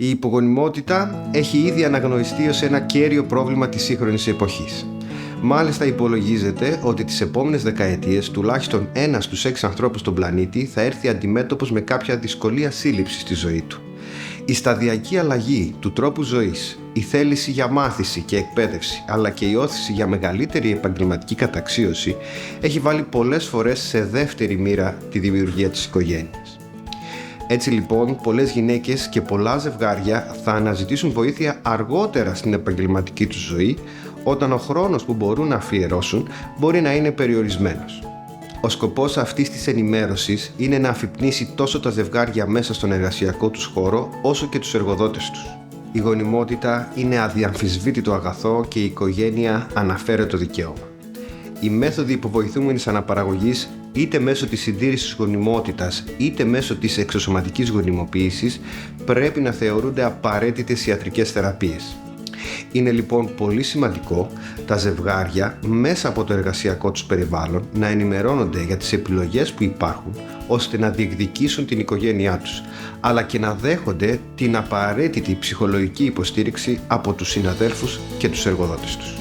Η υπογονιμότητα έχει ήδη αναγνωριστεί ως ένα κέριο πρόβλημα της σύγχρονης εποχής. Μάλιστα υπολογίζεται ότι τις επόμενες δεκαετίες τουλάχιστον 1 στους 6 ανθρώπους στον πλανήτη θα έρθει αντιμέτωπος με κάποια δυσκολία σύλληψης στη ζωή του. Η σταδιακή αλλαγή του τρόπου ζωής, η θέληση για μάθηση και εκπαίδευση, αλλά και η όθηση για μεγαλύτερη επαγγελματική καταξίωση έχει βάλει πολλές φορές σε δεύτερη μοίρα τη δημιουργία της οικογένειας. Έτσι λοιπόν, πολλές γυναίκες και πολλά ζευγάρια θα αναζητήσουν βοήθεια αργότερα στην επαγγελματική τους ζωή, όταν ο χρόνος που μπορούν να αφιερώσουν μπορεί να είναι περιορισμένος. Ο σκοπός αυτής της ενημέρωσης είναι να αφυπνίσει τόσο τα ζευγάρια μέσα στον εργασιακό τους χώρο, όσο και τους εργοδότες τους. Η γονιμότητα είναι αδιαμφισβήτητο αγαθό και η οικογένεια αναφέρετο δικαίωμα. Οι μέθοδοι υποβοηθούμενης αναπαραγωγής, είτε μέσω της συντήρησης γονιμότητας είτε μέσω της εξωσωματικής γονιμοποίησης, πρέπει να θεωρούνται απαραίτητες ιατρικές θεραπείες. Είναι λοιπόν πολύ σημαντικό τα ζευγάρια μέσα από το εργασιακό τους περιβάλλον να ενημερώνονται για τις επιλογές που υπάρχουν, ώστε να διεκδικήσουν την οικογένειά τους, αλλά και να δέχονται την απαραίτητη ψυχολογική υποστήριξη από τους συναδέλφους και τους εργοδότες τους.